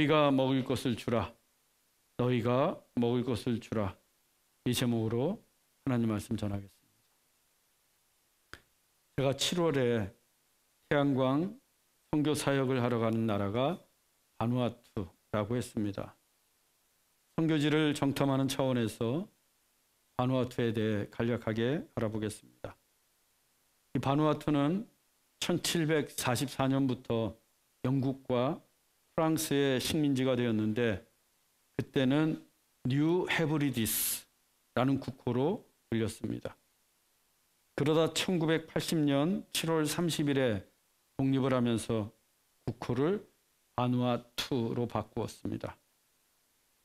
너희가 먹을 것을 주라. 너희가 먹을 것을 주라. 이 제목으로 하나님 말씀 전하겠습니다. 제가 7월에 태양광 선교 사역을 하러 가는 나라가 바누아투라고 했습니다. 선교지를 정탐하는 차원에서 바누아투에 대해 간략하게 알아보겠습니다. 이 바누아투는 1744년부터 영국과 프랑스의 식민지가 되었는데 그때는 뉴 헤브리디스라는 국호로 불렸습니다. 그러다 1980년 7월 30일에 독립을 하면서 국호를 바누아투로 바꾸었습니다.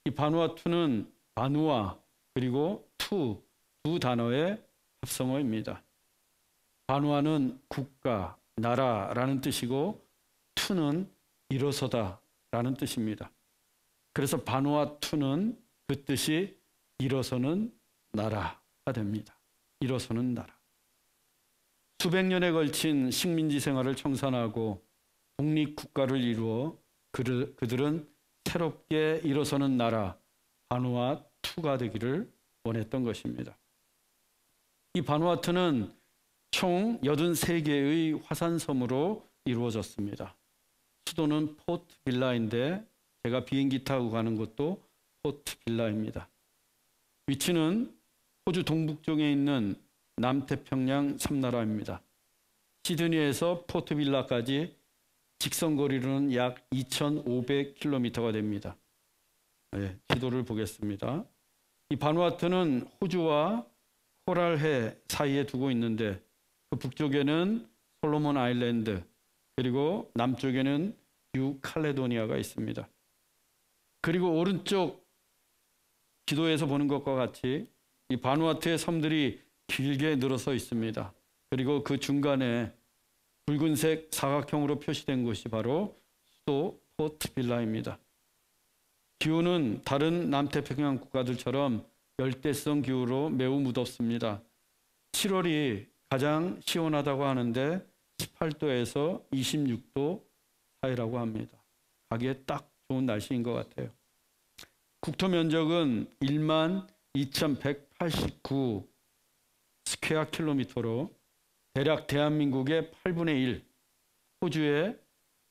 이 바누아투는 바누아 그리고 투 두 단어의 합성어입니다. 바누아는 국가, 나라라는 뜻이고 투는 일어서다라는 뜻입니다. 그래서 바누아투는 그 뜻이 일어서는 나라가 됩니다. 일어서는 나라. 수백 년에 걸친 식민지 생활을 청산하고 독립국가를 이루어 그들은 새롭게 일어서는 나라 바누아투가 되기를 원했던 것입니다. 이 바누아투는 총 83개의 화산섬으로 이루어졌습니다. 수도는 포트 빌라인데 제가 비행기 타고 가는 곳도 포트 빌라입니다. 위치는 호주 동북쪽에 있는 남태평양 섬나라입니다. 시드니에서 포트 빌라까지 직선 거리로는 약 2,500km가 됩니다. 네, 지도를 보겠습니다. 이 바누아투는 호주와 코랄해 사이에 두고 있는데 그 북쪽에는 솔로몬 아일랜드 그리고 남쪽에는 뉴 칼레도니아가 있습니다. 그리고 오른쪽 지도에서 보는 것과 같이 이 바누아투의 섬들이 길게 늘어서 있습니다. 그리고 그 중간에 붉은색 사각형으로 표시된 곳이 바로 수도 포트 빌라입니다. 기후는 다른 남태평양 국가들처럼 열대성 기후로 매우 무덥습니다. 7월이 가장 시원하다고 하는데 18도에서 26도 사이라고 합니다. 가기에 딱 좋은 날씨인 것 같아요. 국토 면적은 12,189 스퀘어 킬로미터로 대략 대한민국의 8분의 1, 호주의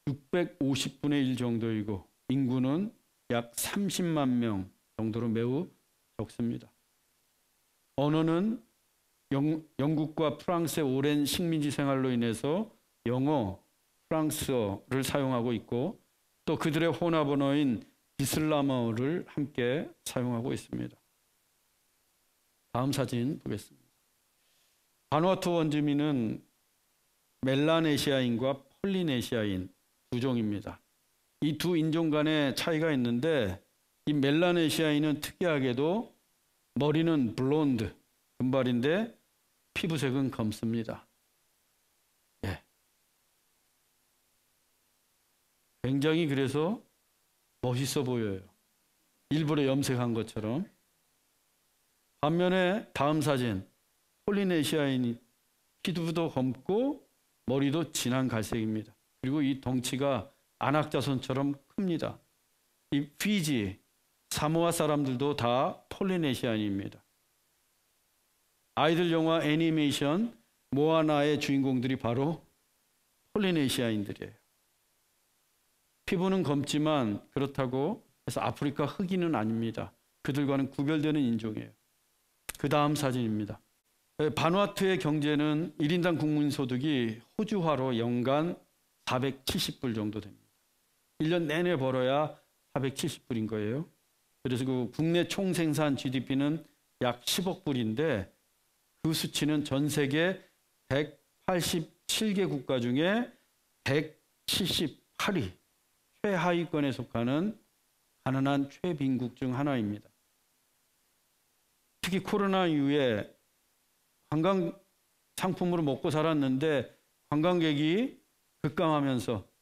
650분의 1 정도이고 인구는 약 30만 명 정도로 매우 적습니다. 언어는 영국과 프랑스의 오랜 식민지 생활로 인해서 영어, 프랑스어를 사용하고 있고 또 그들의 혼합 언어인 이슬람어를 함께 사용하고 있습니다. 다음 사진 보겠습니다. 바누아투 원주민은 멜라네시아인과 폴리네시아인 두 종입니다. 이 두 인종 간의 차이가 있는데 이 멜라네시아인은 특이하게도 머리는 블론드, 금발인데 피부색은 검습니다. 예. 굉장히 그래서 멋있어 보여요. 일부러 염색한 것처럼. 반면에 다음 사진, 폴리네시아인이 피부도 검고 머리도 진한 갈색입니다. 그리고 이 덩치가 안악자손처럼 큽니다. 이 피지, 사모아 사람들도 다 폴리네시아인입니다. 아이들 영화 애니메이션 모아나의 주인공들이 바로 폴리네시아인들이에요. 피부는 검지만 그렇다고 해서 아프리카 흑인은 아닙니다. 그들과는 구별되는 인종이에요. 그 다음 사진입니다. 바누아투의 경제는 1인당 국민소득이 호주화로 연간 470불 정도 됩니다. 1년 내내 벌어야 470불인 거예요. 그래서 그 국내 총생산 GDP는 약 10억 불인데 그 수치는 전 세계 187개 국가 중에 178위 최하위권에 속하는 가난한 최빈국 중 하나입니다. 특히 코로나 이후에 관광 상품으로 먹고 살았는데 관광객이 급감하면서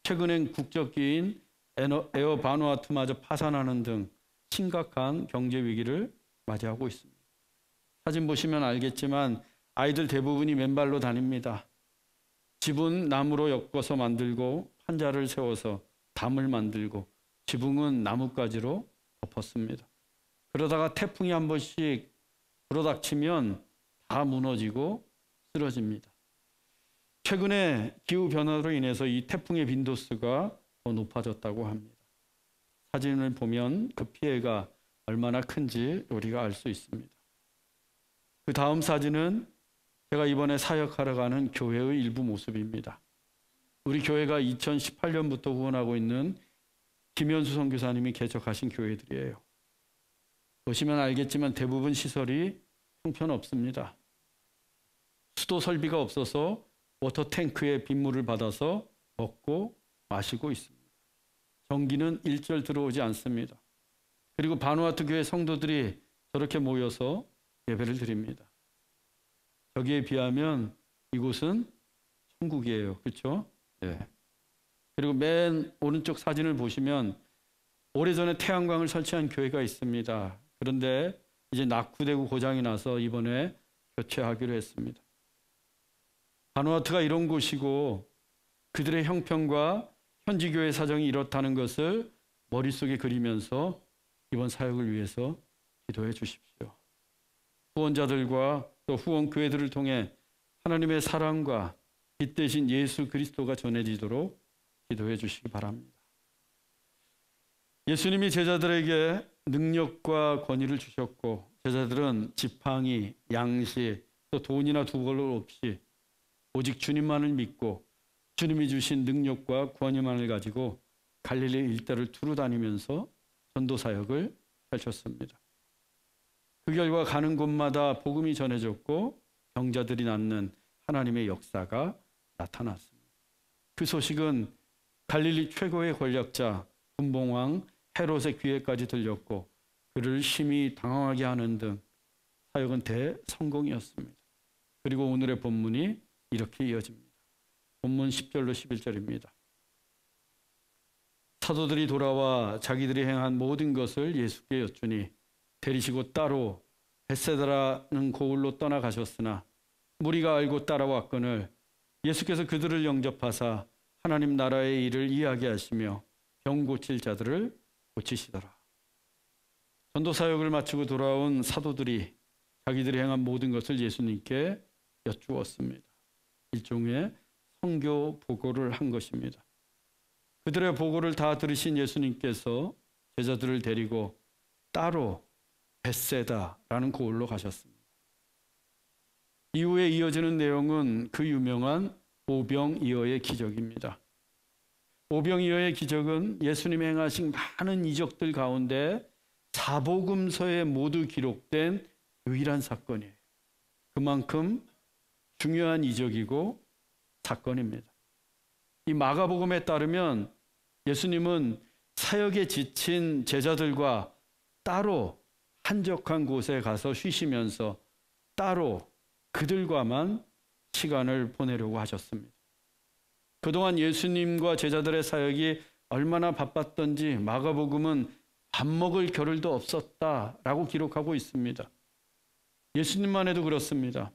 최근엔 국적기인 에어 바누아투마저 파산하는 등 심각한 경제 위기를 맞이하고 있습니다. 사진 보시면 알겠지만 아이들 대부분이 맨발로 다닙니다. 집은 나무로 엮어서 만들고 판자를 세워서 담을 만들고 지붕은 나뭇가지로 덮었습니다. 그러다가 태풍이 한 번씩 불어닥치면 다 무너지고 쓰러집니다. 최근에 기후변화로 인해서 이 태풍의 빈도수가 더 높아졌다고 합니다. 사진을 보면 그 피해가 얼마나 큰지 우리가 알 수 있습니다. 그 다음 사진은 제가 이번에 사역하러 가는 교회의 일부 모습입니다. 우리 교회가 2018년부터 후원하고 있는 김현수 선교사님이 개척하신 교회들이에요. 보시면 알겠지만 대부분 시설이 형편없습니다. 수도 설비가 없어서 워터탱크에 빗물을 받아서 먹고 마시고 있습니다. 전기는 일절 들어오지 않습니다. 그리고 바누아투 교회 성도들이 저렇게 모여서 예배를 드립니다. 여기에 비하면 이곳은 천국이에요. 그렇죠? 예. 그리고 맨 오른쪽 사진을 보시면 오래전에 태양광을 설치한 교회가 있습니다. 그런데 이제 낙후되고 고장이 나서 이번에 교체하기로 했습니다. 바누아투가 이런 곳이고 그들의 형편과 현지 교회 사정이 이렇다는 것을 머릿속에 그리면서 이번 사역을 위해서 기도해 주십시오. 후원자들과 또 후원 교회들을 통해 하나님의 사랑과 빛 대신 예수 그리스도가 전해지도록 기도해 주시기 바랍니다. 예수님이 제자들에게 능력과 권위를 주셨고 제자들은 지팡이, 양식, 또 돈이나 두벌 없이 오직 주님만을 믿고 주님이 주신 능력과 권위만을 가지고 갈릴리 일대를 두루 다니면서 전도 사역을 펼쳤습니다. 그 결과 가는 곳마다 복음이 전해졌고 병자들이 낫는 하나님의 역사가 나타났습니다. 그 소식은 갈릴리 최고의 권력자 분봉왕 헤롯의 귀에까지 들렸고 그를 심히 당황하게 하는 등 사역은 대성공이었습니다. 그리고 오늘의 본문이 이렇게 이어집니다. 본문 10절로 11절입니다. 사도들이 돌아와 자기들이 행한 모든 것을 예수께 여쭈니 데리시고 따로 벳세다라는 고을로 떠나가셨으나 무리가 알고 따라왔거늘 예수께서 그들을 영접하사 하나님 나라의 일을 이야기하시며 병 고칠 자들을 고치시더라. 전도 사역을 마치고 돌아온 사도들이 자기들이 행한 모든 것을 예수님께 여쭈었습니다. 일종의 선교 보고를 한 것입니다. 그들의 보고를 다 들으신 예수님께서 제자들을 데리고 따로 벳세다라는 고을로 가셨습니다. 이후에 이어지는 내용은 그 유명한 오병이어의 기적입니다. 오병이어의 기적은 예수님이 행하신 많은 이적들 가운데 사복음서에 모두 기록된 유일한 사건이에요. 그만큼 중요한 이적이고 사건입니다. 이 마가복음에 따르면 예수님은 사역에 지친 제자들과 따로 한적한 곳에 가서 쉬시면서 따로 그들과만 시간을 보내려고 하셨습니다. 그동안 예수님과 제자들의 사역이 얼마나 바빴던지 마가복음은 밥 먹을 겨를도 없었다라고 기록하고 있습니다. 예수님만 해도 그렇습니다.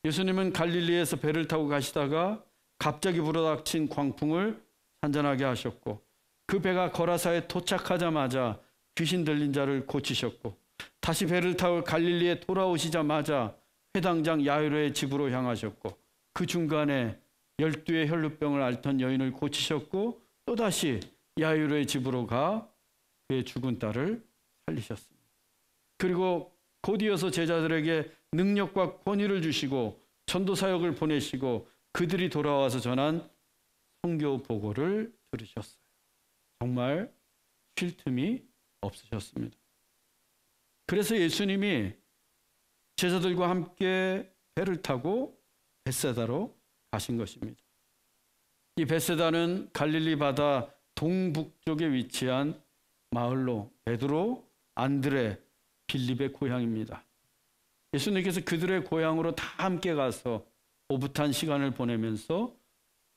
예수님은 갈릴리에서 배를 타고 가시다가 갑자기 불어닥친 광풍을 잔잔하게 하셨고 그 배가 거라사에 도착하자마자 귀신 들린 자를 고치셨고 다시 배를 타고 갈릴리에 돌아오시자마자 회당장 야이로의 집으로 향하셨고 그 중간에 12의 혈루병을 앓던 여인을 고치셨고 또다시 야이로의 집으로 가 그의 죽은 딸을 살리셨습니다. 그리고 곧 이어서 제자들에게 능력과 권위를 주시고 전도 사역을 보내시고 그들이 돌아와서 전한 선교 보고를 들으셨어요. 정말 쉴 틈이 없으셨습니다. 그래서 예수님이 제자들과 함께 배를 타고 벳세다로 가신 것입니다. 이 벳세다는 갈릴리 바다 동북쪽에 위치한 마을로 베드로, 안드레, 빌립의 고향입니다. 예수님께서 그들의 고향으로 다 함께 가서 오붓한 시간을 보내면서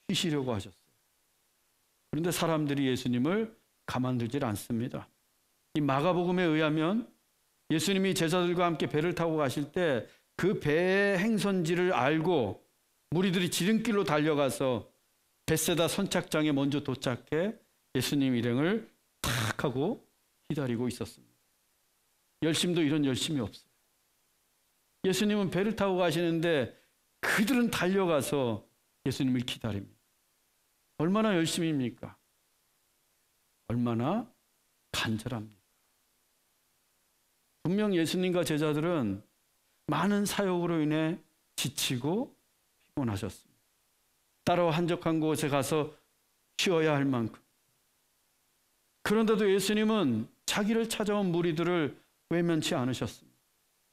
쉬시려고 하셨어요. 그런데 사람들이 예수님을 가만두질 않습니다. 이 마가복음에 의하면 예수님이 제자들과 함께 배를 타고 가실 때 그 배의 행선지를 알고 무리들이 지름길로 달려가서 벳세다 선착장에 먼저 도착해 예수님 일행을 딱 하고 기다리고 있었습니다. 열심도 이런 열심이 없어요. 예수님은 배를 타고 가시는데 그들은 달려가서 예수님을 기다립니다. 얼마나 열심입니까? 얼마나 간절합니까? 분명 예수님과 제자들은 많은 사역으로 인해 지치고 피곤하셨습니다. 따로 한적한 곳에 가서 쉬어야 할 만큼. 그런데도 예수님은 자기를 찾아온 무리들을 외면치 않으셨습니다.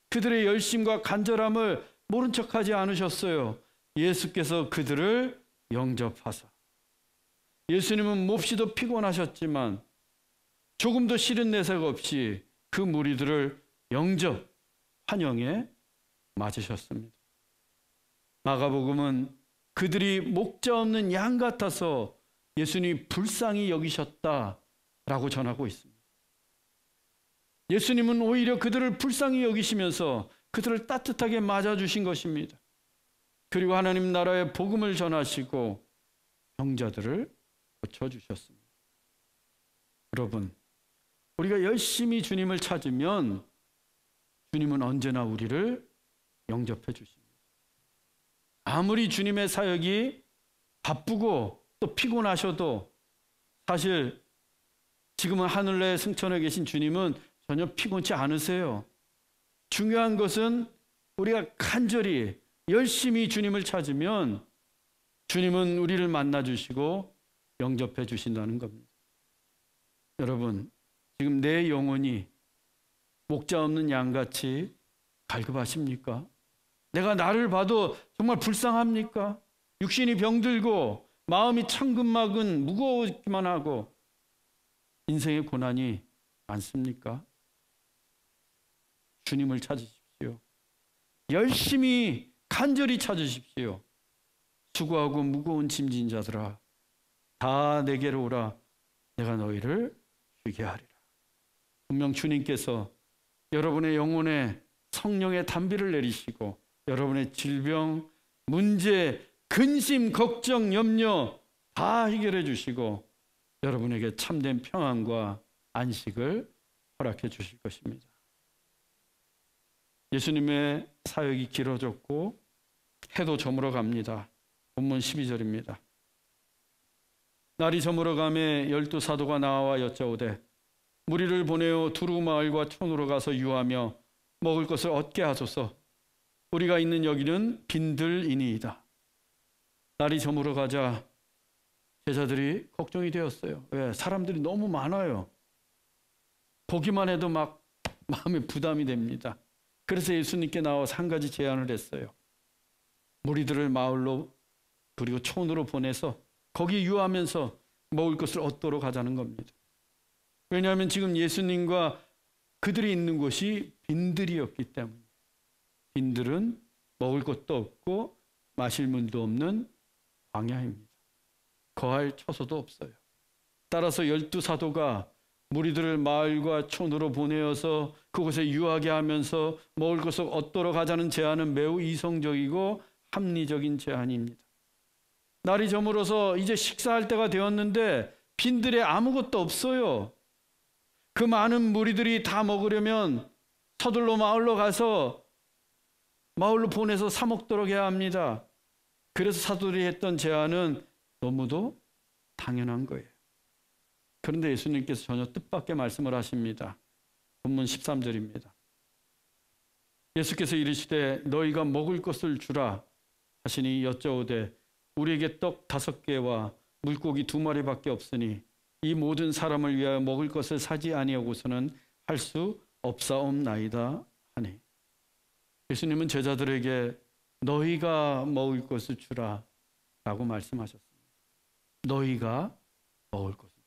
그들의 열심과 간절함을 모른 척하지 않으셨어요. 예수께서 그들을 영접하사. 예수님은 몹시도 피곤하셨지만 조금도 싫은 내색 없이 그 무리들을 영접, 환영에 맞으셨습니다. 마가복음은 그들이 목자 없는 양 같아서 예수님이 불쌍히 여기셨다라고 전하고 있습니다. 예수님은 오히려 그들을 불쌍히 여기시면서 그들을 따뜻하게 맞아주신 것입니다. 그리고 하나님 나라의 복음을 전하시고 병자들을 고쳐주셨습니다. 여러분, 우리가 열심히 주님을 찾으면 주님은 언제나 우리를 영접해 주십니다. 아무리 주님의 사역이 바쁘고 또 피곤하셔도 사실 지금은 하늘에 승천해 계신 주님은 전혀 피곤치 않으세요. 중요한 것은 우리가 간절히 열심히 주님을 찾으면 주님은 우리를 만나주시고 영접해 주신다는 겁니다. 여러분, 지금 내 영혼이 목자 없는 양같이 갈급하십니까? 내가 나를 봐도 정말 불쌍합니까? 육신이 병들고 마음이 천근만근 무거우기만 하고 인생의 고난이 많습니까? 주님을 찾으십시오. 열심히 간절히 찾으십시오. 수고하고 무거운 짐진 자들아, 다 내게로 오라. 내가 너희를 쉬게 하리라. 분명 주님께서 여러분의 영혼에 성령의 단비를 내리시고 여러분의 질병, 문제, 근심, 걱정, 염려 다 해결해 주시고 여러분에게 참된 평안과 안식을 허락해 주실 것입니다. 예수님의 사역이 길어졌고 해도 저물어 갑니다. 본문 12절입니다. 날이 저물어 가매 12 사도가 나와 여짜오되 무리를 보내어 두루 마을과 촌으로 가서 유하며 먹을 것을 얻게 하소서. 우리가 있는 여기는 빈들이니이다. 날이 저물어 가자 제자들이 걱정이 되었어요. 왜? 사람들이 너무 많아요. 보기만 해도 막 마음에 부담이 됩니다. 그래서 예수님께 나와서 한 가지 제안을 했어요. 무리들을 마을로 그리고 촌으로 보내서 거기 유하면서 먹을 것을 얻도록 하자는 겁니다. 왜냐하면 지금 예수님과 그들이 있는 곳이 빈들이었기 때문에. 빈들은 먹을 것도 없고 마실 물도 없는 광야입니다. 거할 처소도 없어요. 따라서 12 사도가 무리들을 마을과 촌으로 보내어서 그곳에 유하게 하면서 먹을 것을 얻도록 하자는 제안은 매우 이성적이고 합리적인 제안입니다. 날이 저물어서 이제 식사할 때가 되었는데 빈들에 아무것도 없어요. 그 많은 무리들이 다 먹으려면 서둘러 마을로 가서 마을로 보내서 사 먹도록 해야 합니다. 그래서 사도들이 했던 제안은 너무도 당연한 거예요. 그런데 예수님께서 전혀 뜻밖의 말씀을 하십니다. 본문 13절입니다. 예수께서 이르시되 너희가 먹을 것을 주라 하시니 여짜오되 우리에게 떡 5개와 물고기 2마리밖에 없으니 이 모든 사람을 위하여 먹을 것을 사지 아니하고서는 할 수 없사옵나이다 하니. 예수님은 제자들에게 너희가 먹을 것을 주라 라고 말씀하셨습니다. 너희가 먹을 것을 주라.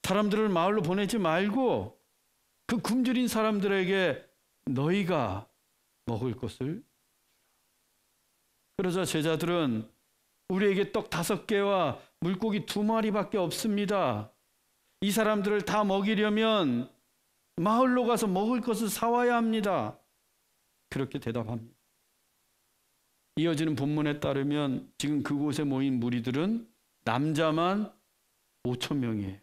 사람들을 마을로 보내지 말고 그 굶주린 사람들에게 너희가 먹을 것을 주라. 그러자 제자들은 우리에게 떡 5개와 물고기 2마리밖에 없습니다. 이 사람들을 다 먹이려면 마을로 가서 먹을 것을 사와야 합니다. 그렇게 대답합니다. 이어지는 본문에 따르면 지금 그곳에 모인 무리들은 남자만 5천 명이에요.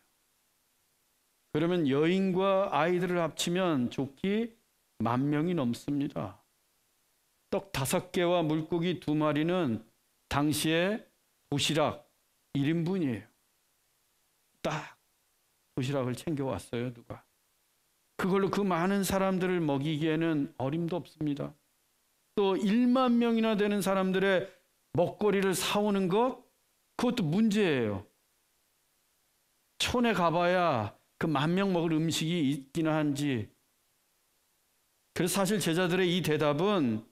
그러면 여인과 아이들을 합치면 좋기 10,000명이 넘습니다. 떡 5개와 물고기 2마리는 당시에 도시락 1인분이에요. 딱 도시락을 챙겨왔어요, 누가. 그걸로 그 많은 사람들을 먹이기에는 어림도 없습니다. 또 1만 명이나 되는 사람들의 먹거리를 사오는 것, 그것도 문제예요. 촌에 가봐야 그 10,000명 먹을 음식이 있기는 한지. 그래서 사실 제자들의 이 대답은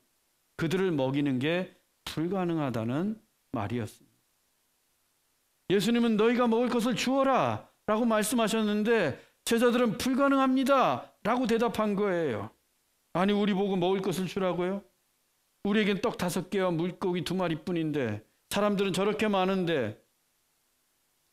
그들을 먹이는 게 불가능하다는 말이었습니다. 예수님은 너희가 먹을 것을 주어라 라고 말씀하셨는데 제자들은 불가능합니다 라고 대답한 거예요. 아니, 우리 보고 먹을 것을 주라고요? 우리에겐 떡 5개와 물고기 2마리뿐인데 사람들은 저렇게 많은데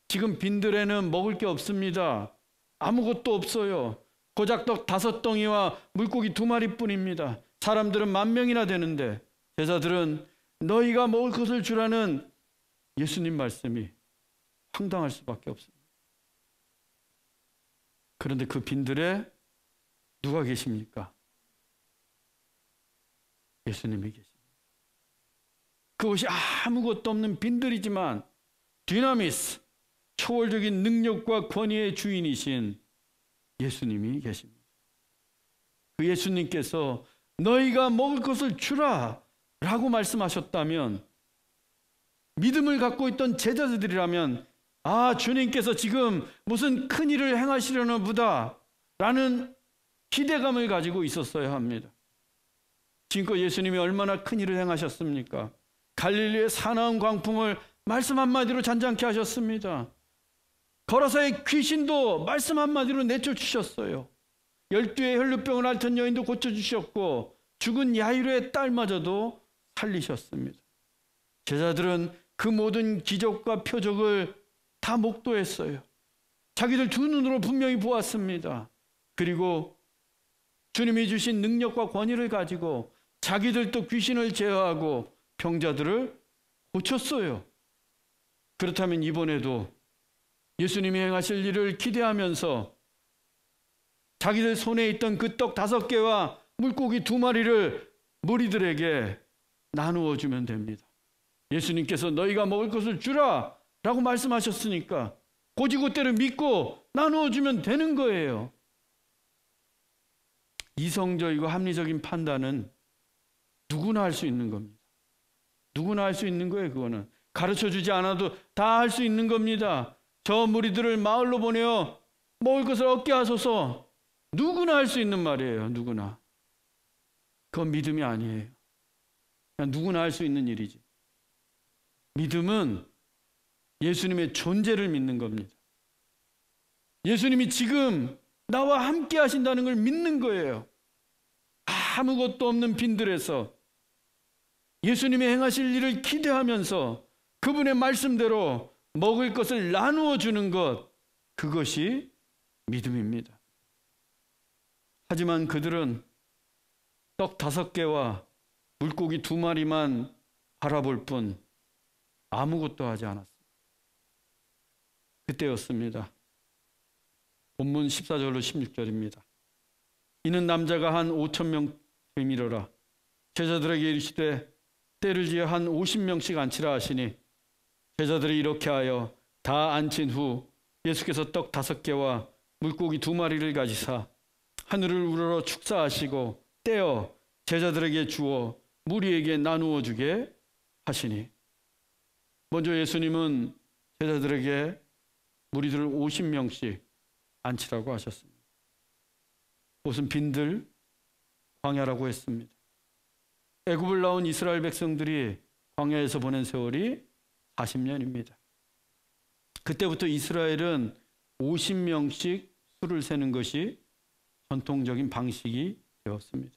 지금 빈들에는 먹을 게 없습니다. 아무것도 없어요. 고작 떡 5덩이와 물고기 2마리뿐입니다. 사람들은 10,000명이나 되는데 제자들은 너희가 먹을 것을 주라는 예수님 말씀이 황당할 수밖에 없습니다. 그런데 그 빈들에 누가 계십니까? 예수님이 계십니다. 그것이 아무것도 없는 빈들이지만 디나미스, 초월적인 능력과 권위의 주인이신 예수님이 계십니다. 그 예수님께서 너희가 먹을 것을 주라 라고 말씀하셨다면 믿음을 갖고 있던 제자들이라면 주님께서 지금 무슨 큰일을 행하시려나 보다 라는 기대감을 가지고 있었어야 합니다. 지금껏 예수님이 얼마나 큰일을 행하셨습니까? 갈릴리의 사나운 광풍을 말씀 한마디로 잔잔케 하셨습니다. 거라사의 귀신도 말씀 한마디로 내쫓으셨어요. 12의 혈루병을 앓던 여인도 고쳐주셨고 죽은 야이로의 딸마저도 살리셨습니다. 제자들은 그 모든 기적과 표적을 다 목도했어요. 자기들 두 눈으로 분명히 보았습니다. 그리고 주님이 주신 능력과 권위를 가지고 자기들도 귀신을 제어하고 병자들을 고쳤어요. 그렇다면 이번에도 예수님이 행하실 일을 기대하면서 자기들 손에 있던 그 떡 5개와 물고기 2마리를 무리들에게 나누어 주면 됩니다. 예수님께서 너희가 먹을 것을 주라 라고 말씀하셨으니까 고지고대로 믿고 나누어 주면 되는 거예요. 이성적이고 합리적인 판단은 누구나 할 수 있는 겁니다. 누구나 할 수 있는 거예요. 그거는 가르쳐 주지 않아도 다 할 수 있는 겁니다. 저 무리들을 마을로 보내어 먹을 것을 얻게 하소서. 누구나 할 수 있는 말이에요. 누구나. 그건 믿음이 아니에요. 그냥 누구나 할 수 있는 일이지. 믿음은 예수님의 존재를 믿는 겁니다. 예수님이 지금 나와 함께 하신다는 걸 믿는 거예요. 아무것도 없는 빈들에서 예수님이 행하실 일을 기대하면서 그분의 말씀대로 먹을 것을 나누어 주는 것, 그것이 믿음입니다. 하지만 그들은 떡 5개와 물고기 2마리만 바라볼 뿐 아무것도 하지 않았습니다. 그때였습니다. 본문 14절로 16절입니다. 이는 남자가 한 5,000명 되밀어라. 제자들에게 이르시되 때를 지어 한 50명씩 앉히라 하시니 제자들이 이렇게 하여 다 앉힌 후 예수께서 떡 5개와 물고기 2마리를 가지사 하늘을 우러러 축사하시고 떼어 제자들에게 주어 무리에게 나누어 주게 하시니. 먼저 예수님은 제자들에게 무리들을 50명씩 앉히라고 하셨습니다. 무슨 빈들, 광야라고 했습니다. 애굽을 나온 이스라엘 백성들이 광야에서 보낸 세월이 40년입니다. 그때부터 이스라엘은 50명씩 수를 세는 것이 전통적인 방식이 되었습니다.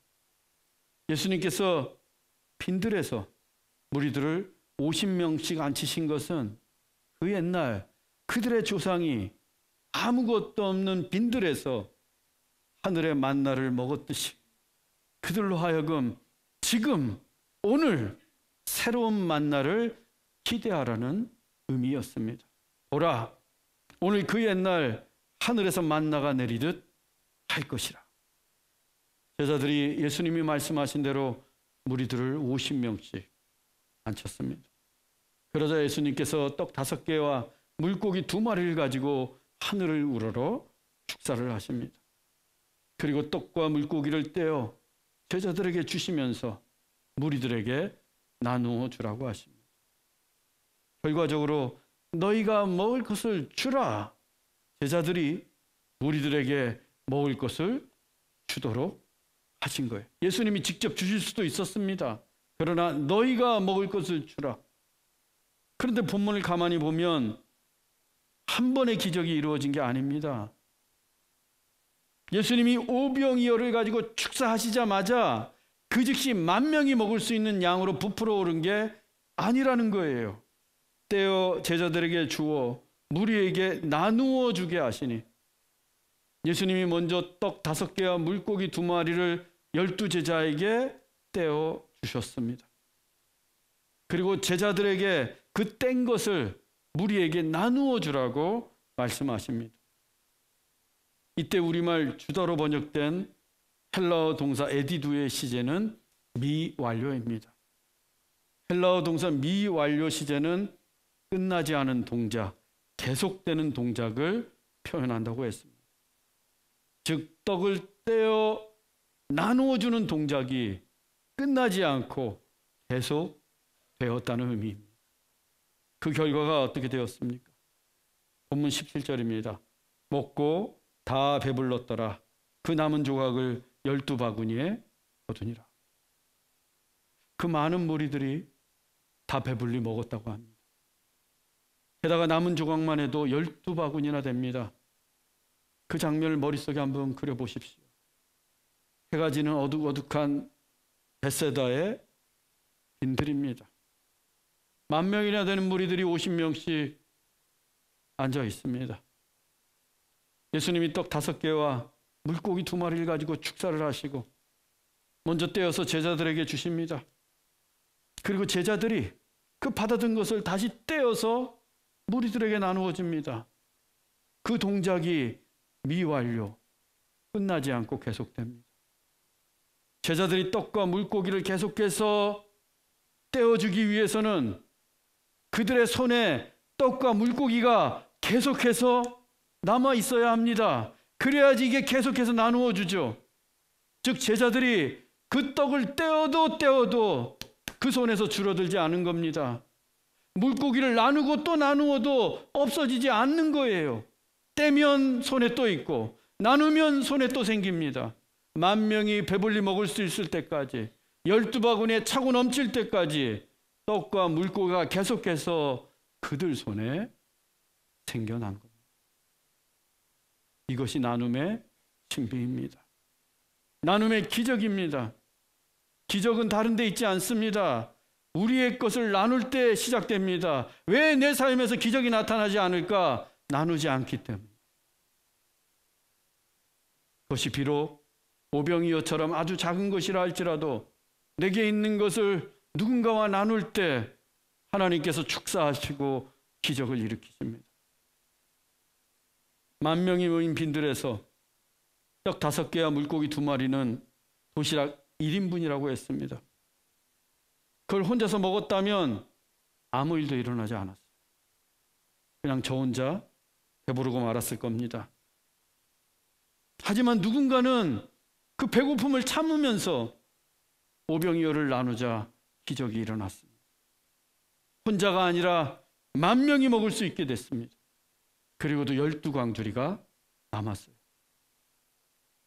예수님께서 빈들에서 무리들을 50명씩 앉히신 것은 그 옛날 그들의 조상이 아무것도 없는 빈들에서 하늘의 만나를 먹었듯이 그들로 하여금 지금 오늘 새로운 만나를 기대하라는 의미였습니다. 보라, 오늘 그 옛날 하늘에서 만나가 내리듯 할 것이라. 제자들이 예수님이 말씀하신 대로 무리들을 50명씩 앉혔습니다. 그러자 예수님께서 떡 5개와 물고기 2마리를 가지고 하늘을 우러러 축사를 하십니다. 그리고 떡과 물고기를 떼어 제자들에게 주시면서 무리들에게 나누어 주라고 하십니다. 결과적으로 너희가 먹을 것을 주라. 제자들이 무리들에게 먹을 것을 주도록 하신 거예요. 예수님이 직접 주실 수도 있었습니다. 그러나 너희가 먹을 것을 주라. 그런데 본문을 가만히 보면 한 번의 기적이 이루어진 게 아닙니다. 예수님이 오병이어를 가지고 축사하시자마자 그 즉시 10,000명이 먹을 수 있는 양으로 부풀어 오른 게 아니라는 거예요. 떼어 제자들에게 주어 무리에게 나누어 주게 하시니 예수님이 먼저 떡 5개와 물고기 2마리를 12제자에게 떼어 주셨습니다. 그리고 제자들에게 그 뗀 것을 무리에게 나누어 주라고 말씀하십니다. 이때 우리말 주다로 번역된 헬라어 동사 에디두의 시제는 미완료입니다. 헬라어 동사 미완료 시제는 끝나지 않은 동작, 계속되는 동작을 표현한다고 했습니다. 즉 떡을 떼어 나누어 주는 동작이 끝나지 않고 계속 되었다는 의미입니다. 그 결과가 어떻게 되었습니까? 본문 17절입니다. 먹고 다 배불렀더라. 그 남은 조각을 12바구니에 거두니라. 그 많은 무리들이 다 배불리 먹었다고 합니다. 게다가 남은 조각만 해도 12바구니나 됩니다. 그 장면을 머릿속에 한번 그려보십시오. 해가 지는 어둑어둑한 벳세다의 빈들입니다. 10,000명이나 되는 무리들이 50명씩 앉아 있습니다. 예수님이 떡 5개와 물고기 2마리를 가지고 축사를 하시고 먼저 떼어서 제자들에게 주십니다. 그리고 제자들이 그 받아든 것을 다시 떼어서 무리들에게 나누어 줍니다. 그 동작이 미완료, 끝나지 않고 계속됩니다. 제자들이 떡과 물고기를 계속해서 떼어주기 위해서는 그들의 손에 떡과 물고기가 계속해서 남아 있어야 합니다. 그래야지 이게 계속해서 나누어 주죠. 즉 제자들이 그 떡을 떼어도 그 손에서 줄어들지 않은 겁니다. 물고기를 나누고 또 나누어도 없어지지 않는 거예요. 떼면 손에 또 있고 나누면 손에 또 생깁니다. 10,000명이 배불리 먹을 수 있을 때까지 12바구니에 차고 넘칠 때까지 떡과 물고기가 계속해서 그들 손에 생겨난 겁니다. 이것이 나눔의 신비입니다. 나눔의 기적입니다. 기적은 다른 데 있지 않습니다. 우리의 것을 나눌 때 시작됩니다. 왜 내 삶에서 기적이 나타나지 않을까? 나누지 않기 때문에. 그것이 비록 오병이어처럼 아주 작은 것이라 할지라도 내게 있는 것을 누군가와 나눌 때 하나님께서 축사하시고 기적을 일으키십니다. 10,000명이 모인 빈들에서 떡 5개와 물고기 2마리는 도시락 1인분이라고 했습니다. 그걸 혼자서 먹었다면 아무 일도 일어나지 않았어요. 그냥 저 혼자 배부르고 말았을 겁니다. 하지만 누군가는 그 배고픔을 참으면서 오병이어를 나누자 기적이 일어났습니다. 혼자가 아니라 10,000명이 먹을 수 있게 됐습니다. 그리고도 12광주리가 남았어요.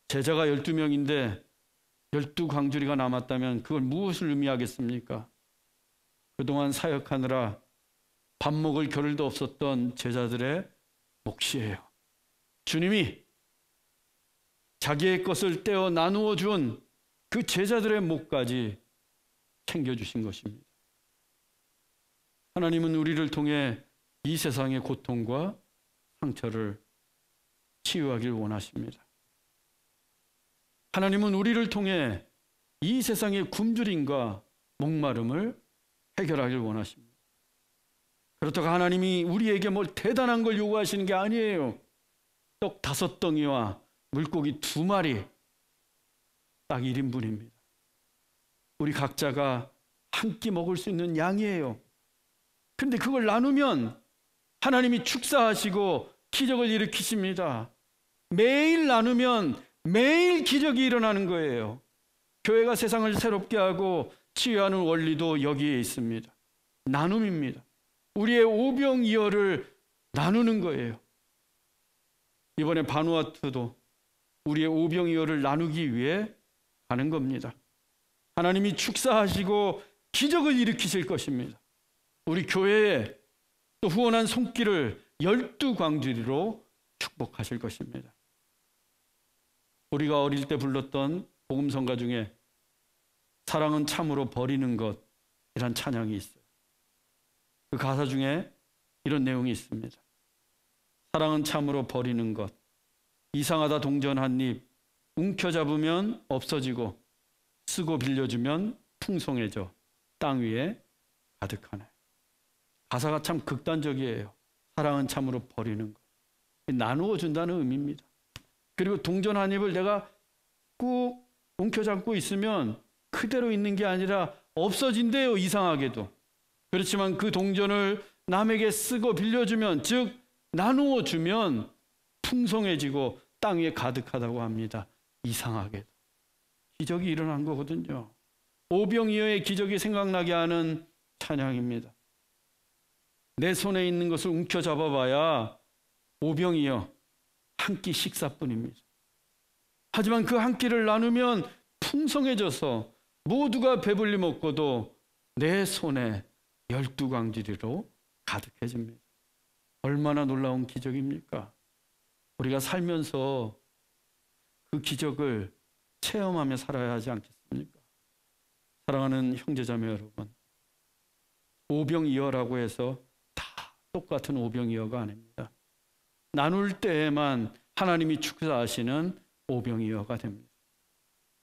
제자가 12명인데 12광주리가 남았다면 그걸 무엇을 의미하겠습니까? 그동안 사역하느라 밥 먹을 겨를도 없었던 제자들의 몫이에요. 주님이 자기의 것을 떼어 나누어 준 그 제자들의 몫까지 챙겨주신 것입니다. 하나님은 우리를 통해 이 세상의 고통과 상처를 치유하길 원하십니다. 하나님은 우리를 통해 이 세상의 굶주림과 목마름을 해결하길 원하십니다. 그렇다고 하나님이 우리에게 뭘 대단한 걸 요구하시는 게 아니에요. 떡 5덩이와 물고기 2마리, 딱 1인분입니다. 우리 각자가 한 끼 먹을 수 있는 양이에요. 근데 그걸 나누면 하나님이 축사하시고 기적을 일으키십니다. 매일 나누면 매일 기적이 일어나는 거예요. 교회가 세상을 새롭게 하고 치유하는 원리도 여기에 있습니다. 나눔입니다. 우리의 오병이어를 나누는 거예요. 이번에 바누아투도 우리의 오병이어를 나누기 위해 가는 겁니다. 하나님이 축사하시고 기적을 일으키실 것입니다. 우리 교회에 또 후원한 손길을 12광주리로 축복하실 것입니다. 우리가 어릴 때 불렀던 복음성가 중에 사랑은 참으로 버리는 것이란 찬양이 있어요. 그 가사 중에 이런 내용이 있습니다. 사랑은 참으로 버리는 것, 이상하다 동전 한 입, 움켜잡으면 없어지고 쓰고 빌려주면 풍성해져 땅 위에 가득하네. 가사가 참 극단적이에요. 사랑은 참으로 버리는 것, 나누어 준다는 의미입니다. 그리고 동전 한 입을 내가 꾹 움켜잡고 있으면 그대로 있는 게 아니라 없어진대요, 이상하게도. 그렇지만 그 동전을 남에게 쓰고 빌려주면, 즉 나누어 주면 풍성해지고 땅 위에 가득하다고 합니다. 이상하게도. 기적이 일어난 거거든요. 오병이어의 기적이 생각나게 하는 찬양입니다. 내 손에 있는 것을 움켜잡아봐야 오병이어 한 끼 식사뿐입니다. 하지만 그 한 끼를 나누면 풍성해져서 모두가 배불리 먹고도 내 손에 12광주리로 가득해집니다. 얼마나 놀라운 기적입니까? 우리가 살면서 그 기적을 체험하며 살아야 하지 않겠습니까? 사랑하는 형제자매 여러분, 오병이어라고 해서 다 똑같은 오병이어가 아닙니다. 나눌 때에만 하나님이 축사하시는 오병이어가 됩니다.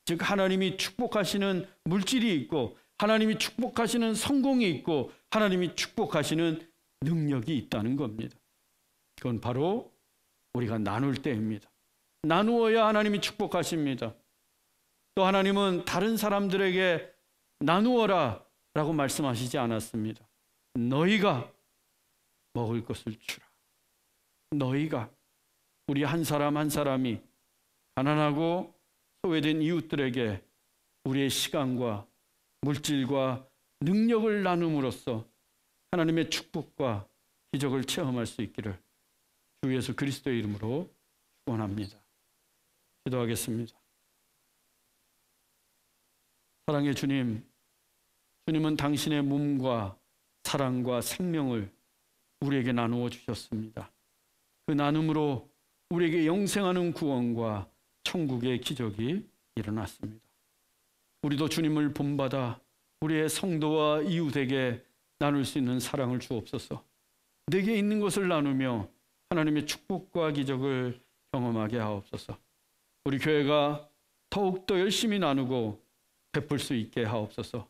즉 하나님이 축복하시는 물질이 있고 하나님이 축복하시는 성공이 있고 하나님이 축복하시는 능력이 있다는 겁니다. 그건 바로 우리가 나눌 때입니다. 나누어야 하나님이 축복하십니다. 또 하나님은 다른 사람들에게 나누어라 라고 말씀하시지 않았습니다. 너희가 먹을 것을 주라. 너희가, 우리 한 사람 한 사람이 가난하고 소외된 이웃들에게 우리의 시간과 물질과 능력을 나눔으로써 하나님의 축복과 기적을 체험할 수 있기를 주 예수 그리스도의 이름으로 축원합니다. 기도하겠습니다. 사랑의 주님, 주님은 당신의 몸과 사랑과 생명을 우리에게 나누어 주셨습니다. 그 나눔으로 우리에게 영생하는 구원과 천국의 기적이 일어났습니다. 우리도 주님을 본받아 우리의 성도와 이웃에게 나눌 수 있는 사랑을 주옵소서. 내게 있는 것을 나누며 하나님의 축복과 기적을 경험하게 하옵소서. 우리 교회가 더욱더 열심히 나누고 베풀 수 있게 하옵소서.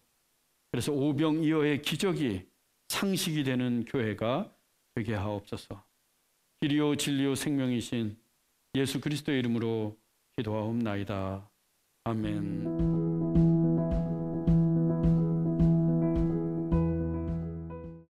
그래서 오병이어의 기적이 상식이 되는 교회가 되게 하옵소서. 길이요 진리요 생명이신 예수 그리스도의 이름으로 기도하옵나이다. 아멘.